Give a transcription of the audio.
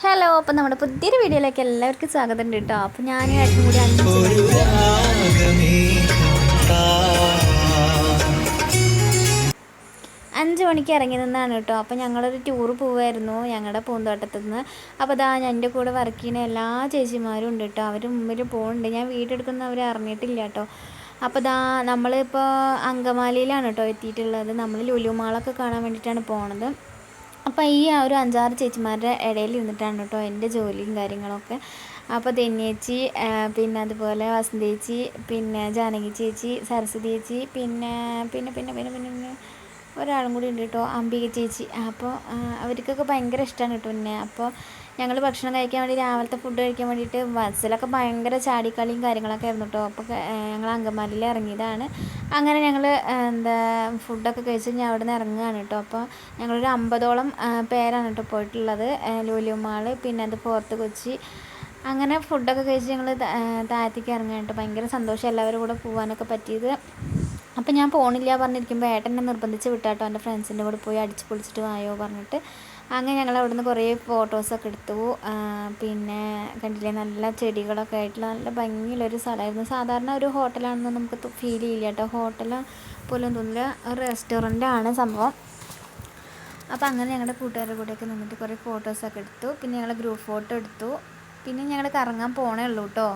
Hello, അപ്പം നമ്മുടെ പുതിയൊരു വീഡിയോയിലേക്ക് എല്ലാവർക്കും സ്വാഗതം ഉണ്ട് കേട്ടോ. അപ്പം ഞാൻ ഏട്ടനും കൂടി 5 മണിക്ക് ഇറങ്ങി നിന്നാണ് കേട്ടോ. അപ്പം ഞങ്ങളൊരു ടൂറ് പോവുമായിരുന്നു ഞങ്ങളുടെ പൂന്തോട്ടത്തിൽ നിന്ന്. അപ്പോൾ ഇതാ എൻ്റെ കൂടെ വർക്ക് ചെയ്യുന്ന എല്ലാ ചേച്ചിമാരും ഉണ്ട് കേട്ടോ. അവർ മുമ്പിൽ പോകുന്നുണ്ട്. ഞാൻ വീടെടുക്കുന്ന അവർ അറിഞ്ഞിട്ടില്ല കേട്ടോ. അപ്പോൾ ഇതാ നമ്മളിപ്പോൾ അങ്കമാലിയിലാണ് കേട്ടോ എത്തിയിട്ടുള്ളത്. നമ്മൾ ലുലു മാളൊക്കെ കാണാൻ വേണ്ടിയിട്ടാണ് പോണത്. അപ്പോൾ ഈ ഒരു 5-6 ചേച്ചിമാരുടെ ഇടയിൽ ഇരുന്നിട്ടാണ് കേട്ടോ എൻ്റെ ജോലിയും കാര്യങ്ങളൊക്കെ. അപ്പോൾ ധന്യേച്ചി, പിന്നെ അതുപോലെ വസന്ത ചേച്ചി, പിന്നെ ജാനകി ചേച്ചി, സരസ്വതി ചേച്ചി, പിന്നെ പിന്നെ പിന്നെ പിന്നെ പിന്നെ ഒരാളും കൂടി ഉണ്ട് കേട്ടോ, അംബിക ചേച്ചി. അപ്പോൾ അവർക്കൊക്കെ ഭയങ്കര ഇഷ്ടമാണ് കേട്ടോ എന്നെ. അപ്പോൾ ഞങ്ങൾ ഭക്ഷണം കഴിക്കാൻ വേണ്ടി രാവിലത്തെ ഫുഡ് കഴിക്കാൻ വേണ്ടിയിട്ട് ബസ്സിലൊക്കെ ഭയങ്കര ചാടിക്കളിയും കാര്യങ്ങളൊക്കെ ആയിരുന്നു കേട്ടോ. അപ്പോൾ ഞങ്ങൾ അങ്കമാലിയിൽ ഇറങ്ങിയതാണ്. അങ്ങനെ ഞങ്ങൾ ഫുഡൊക്കെ കഴിച്ച് ഞാൻ അവിടെ നിന്ന് ഇറങ്ങുകയാണ് കേട്ടോ. അപ്പോൾ ഞങ്ങളൊരു 50ഓളം പേരാണ് കേട്ടോ പോയിട്ടുള്ളത്. ലുലു മാള്, പിന്നെ അത് ഫോർട്ട് കൊച്ചി. അങ്ങനെ ഫുഡൊക്കെ കഴിച്ച് ഞങ്ങൾ താഴത്തേക്ക് ഇറങ്ങുകയാണ് കേട്ടോ. ഭയങ്കര സന്തോഷം എല്ലാവരും കൂടെ പോകാനൊക്കെ പറ്റിയത്. അപ്പം ഞാൻ പോണില്ല പറഞ്ഞിരിക്കുമ്പോൾ ഏട്ടൻ എന്നെ നിർബന്ധിച്ച് വിട്ടാട്ടോ, എൻ്റെ ഫ്രണ്ട്സിൻ്റെ കൂടെ പോയി അടിച്ച് പൊളിച്ചിട്ട് വായോ പറഞ്ഞിട്ട്. അങ്ങനെ ഞങ്ങൾ അവിടെ നിന്ന് കുറേ ഫോട്ടോസൊക്കെ എടുത്തു. പിന്നെ കണ്ടില്ലേ, നല്ല ചെടികളൊക്കെ ആയിട്ടുള്ള നല്ല ഭംഗിയുള്ളൊരു സ്ഥലമായിരുന്നു. സാധാരണ ഒരു ഹോട്ടലാണെന്ന് നമുക്ക് ഫീൽ ചെയ്യില്ല കേട്ടോ. ഹോട്ടൽ പോലും തോന്നില്ല, ഒരു റെസ്റ്റോറൻ്റാണ് സംഭവം. അപ്പോൾ അങ്ങനെ ഞങ്ങളുടെ കൂട്ടുകാരുടെ കൂടെയൊക്കെ നിന്നിട്ട് കുറേ ഫോട്ടോസൊക്കെ എടുത്തു. പിന്നെ ഞങ്ങൾ ഗ്രൂപ്പ് ഫോട്ടോ എടുത്തു. പിന്നെ ഞങ്ങൾ കറങ്ങാൻ പോണേ ഉള്ളൂ കേട്ടോ.